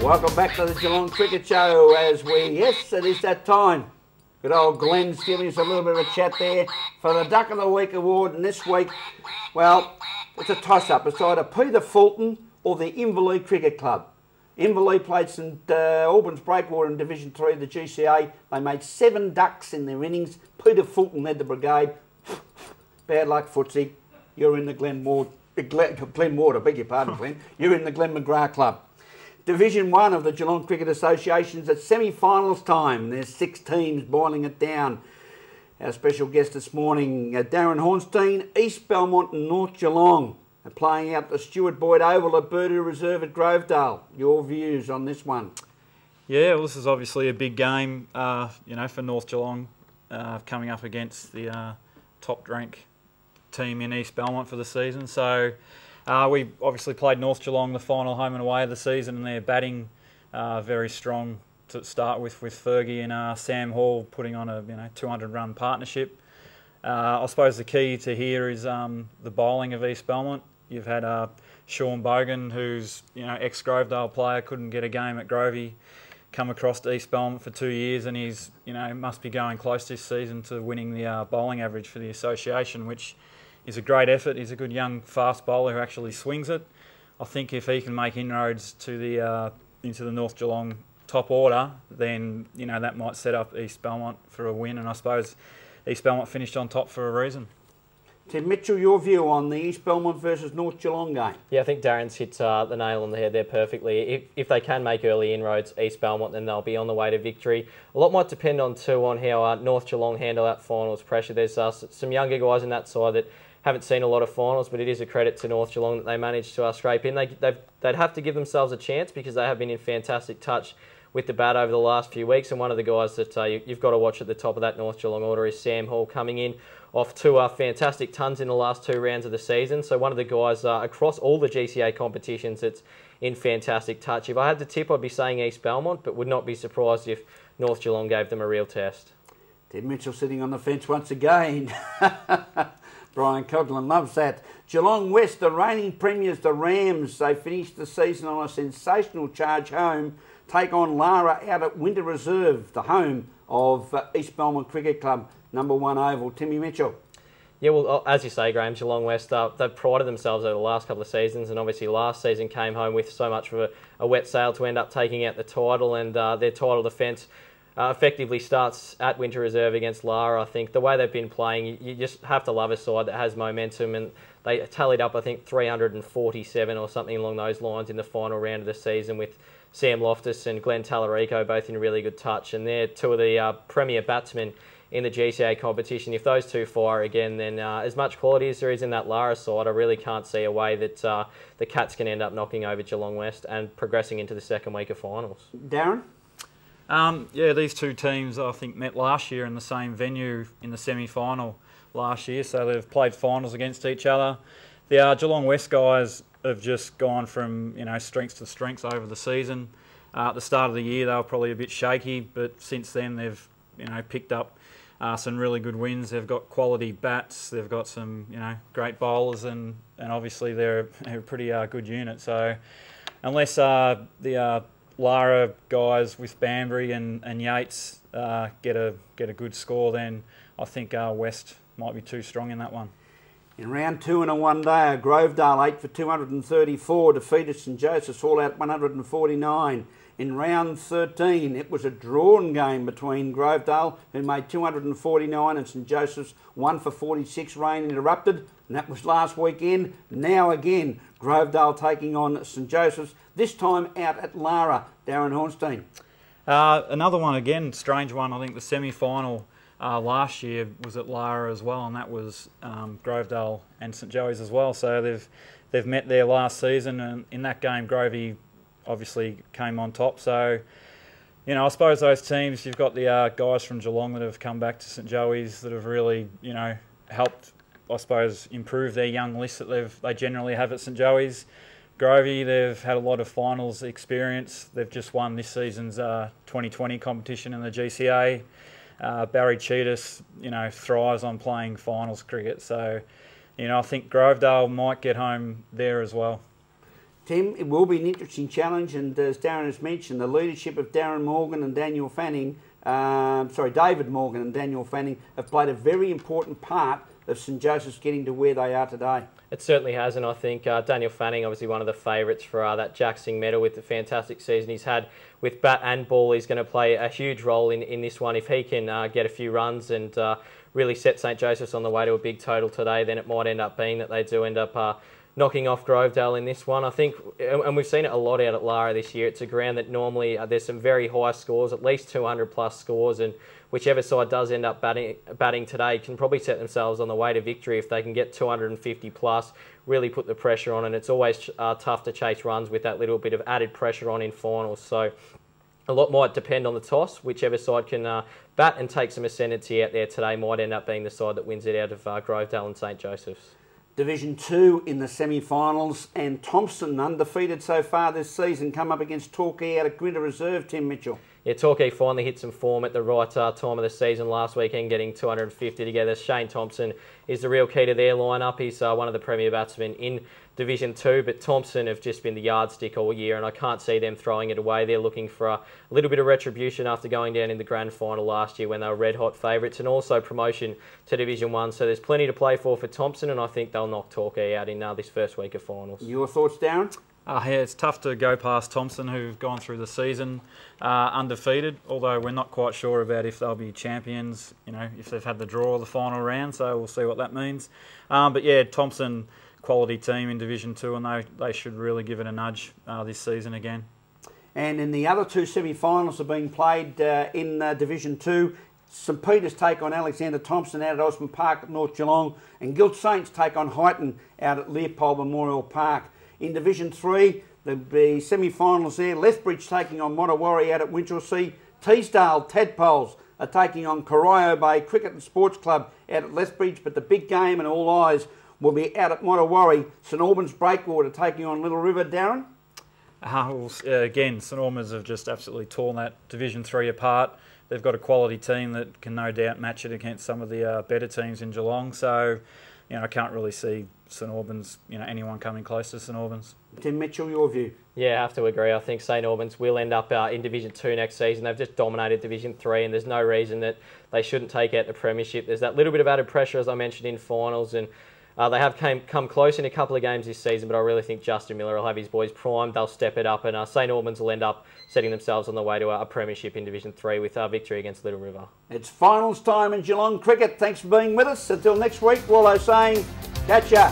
Welcome back to the Geelong Cricket Show as yes, it is that time. Good old Glenn's giving us a little bit of a chat there for the Duck of the Week award. And this week, well, it's a toss-up. It's either Peter Fulton or the Inverleigh Cricket Club. Inverleigh played St Albans Breakwater in Division 3 of the GCA. They made 7 ducks in their innings. Peter Fulton led the brigade. Bad luck, footsie. You're in the Glenwater, beg your pardon, Glenn. You're in the Glen McGrath Club. Division 1 of the Geelong Cricket Association's at semi-finals time. There's 6 teams boiling it down. Our special guest this morning, Darren Hauenstein, East Belmont and North Geelong, are playing out the Stuart Boyd Oval at Birdie Reserve at Grovedale. Your views on this one? Yeah, well, this is obviously a big game, for North Geelong, coming up against the top rank team in East Belmont for the season. So we obviously played North Geelong the final home and away of the season, and they're batting very strong to start with Fergie and Sam Hall putting on a 200-run partnership. I suppose the key to here is the bowling of East Belmont. You've had Sean Bogan, who's ex-Grovedale player, couldn't get a game at Grovey, come across to East Belmont for 2 years, and he's must be going close this season to winning the bowling average for the association, which is a great effort. He's a good young fast bowler who actually swings it. I think if he can make inroads to the into the North Geelong top order, then that might set up East Belmont for a win. And I suppose East Belmont finished on top for a reason. Tim Michell, your view on the East Belmont versus North Geelong game? Yeah, I think Darren's hit the nail on the head there perfectly. If they can make early inroads, East Belmont, then they'll be on the way to victory. A lot might depend on how North Geelong handle that finals pressure. There's some younger guys in that side that haven't seen a lot of finals, but it is a credit to North Geelong that they managed to scrape in. They'd have to give themselves a chance because they have been in fantastic touch with the bat over the last few weeks. And one of the guys that you've got to watch at the top of that North Geelong order is Sam Hall, coming in off 2 fantastic tons in the last 2 rounds of the season. So one of the guys across all the GCA competitions that's in fantastic touch. If I had to tip, I'd be saying East Belmont, but would not be surprised if North Geelong gave them a real test. Tim Michell sitting on the fence once again. Brian Coughlin loves that. Geelong West, the reigning premiers, the Rams, they finished the season on a sensational charge home, take on Lara out at Winter Reserve, the home of East Belmont Cricket Club, number 1 oval. Timmy Mitchell. Yeah, well, as you say, Graham, Geelong West, they've prided themselves over the last couple of seasons, and obviously last season came home with so much of a wet sail to end up taking out the title, and their title defence effectively starts at Winter Reserve against Lara. I think the way they've been playing, you just have to love a side that has momentum, and they tallied up, I think, 347 or something along those lines in the final round of the season, with Sam Loftus and Glenn Tallarico both in really good touch, and they're 2 of the premier batsmen in the GCA competition. If those 2 fire again, then as much quality as there is in that Lara side, I really can't see a way that the Cats can end up knocking over Geelong West and progressing into the second week of finals. Darren? Yeah, these 2 teams I think met last year in the same venue in the semi-final last year, so they've played finals against each other. The Geelong West guys have just gone from strengths to strengths over the season. At the start of the year they were probably a bit shaky, but since then they've picked up some really good wins. They've got quality bats, they've got some great bowlers, and obviously they're a pretty good unit. So unless the Lara guys with Banbury and Yates get a good score, then I think West might be too strong in that one. In round 2 in a one-day, Grovedale 8 for 234 defeated St Joseph's all out 149. In round 13, it was a drawn game between Grovedale, who made 249, and St Joseph's 1 for 46, rain interrupted, and that was last weekend. Now again, Grovedale taking on St Joseph's, this time out at Lara. Darren Hauenstein. Another one again, strange one. I think the semi-final last year was at Lara as well, and that was Grovedale and St Joey's as well. So they've met there last season, and in that game, Grovey obviously came on top. So, I suppose those teams, you've got the guys from Geelong that have come back to St Joey's that have really, helped, I suppose, improve their young list that they generally have at St Joey's. Grovey, they've had a lot of finals experience. They've just won this season's 2020 competition in the GCA. Barry Cheetahs, thrives on playing finals cricket. So, I think Grovedale might get home there as well. Tim, it will be an interesting challenge, and as Darren has mentioned, the leadership of David Morgan and Daniel Fanning have played a very important part of St Joseph's getting to where they are today. It certainly has, and I think Daniel Fanning, obviously one of the favourites for that Jack Singh medal with the fantastic season he's had with bat and ball. He's going to play a huge role in this one. If he can get a few runs and really set St Joseph's on the way to a big total today, then it might end up being that they do end up knocking off Grovedale in this one. I think, and we've seen it a lot out at Lara this year, it's a ground that normally there's some very high scores, at least 200 plus scores, and whichever side does end up batting today can probably set themselves on the way to victory if they can get 250 plus, really put the pressure on, and it's always tough to chase runs with that little bit of added pressure on in finals. So a lot might depend on the toss. Whichever side can bat and take some ascendancy out there today might end up being the side that wins it out of Grovedale and St Joseph's. Division 2 in the semi-finals, and Thompson, undefeated so far this season, come up against Torquay out of Grinda Reserve, Tim Michell. Yeah, Torquay finally hit some form at the right time of the season last weekend, getting 250 together. Shane Thompson is the real key to their lineup. He's one of the premier batsmen in Division 2, but Thompson have just been the yardstick all year, and I can't see them throwing it away. They're looking for a little bit of retribution after going down in the grand final last year when they were red-hot favourites, and also promotion to Division 1. So there's plenty to play for Thompson, and I think they'll knock Torquay out in this first week of finals. Your thoughts, Darren? Yeah, it's tough to go past Thompson, who've gone through the season undefeated, although we're not quite sure about if they'll be champions, if they've had the draw of the final round, so we'll see what that means. But yeah, Thompson, quality team in Division 2, and they should really give it a nudge this season again. And in the other two semi-finals are being played in Division 2. St Peter's take on Alexander Thompson out at Osborne Park at North Geelong, and Guild Saints take on Highton out at Leopold Memorial Park. In Division 3, there'll be semi-finals there. Lethbridge taking on Mottawarri out at Winchelsea. Teesdale Tadpoles are taking on Corio Bay Cricket and Sports Club out at Lethbridge, but the big game and all eyes will be out at Mottawarri. St Albans Breakwater taking on Little River. Darren? Again, St Albans have just absolutely torn that Division 3 apart. They've got a quality team that can no doubt match it against some of the better teams in Geelong. So, I can't really see St Albans, anyone coming close to St Albans. Tim Michell, your view? Yeah, I have to agree. I think St Albans will end up in Division 2 next season. They've just dominated Division 3, and there's no reason that they shouldn't take out the premiership. There's that little bit of added pressure, as I mentioned, in finals, and they have come close in a couple of games this season, but I really think Justin Miller will have his boys primed. They'll step it up, and St Albans will end up setting themselves on the way to a premiership in Division 3 with a victory against Little River. It's finals time in Geelong cricket. Thanks for being with us. Until next week, Wallo saying, catch ya.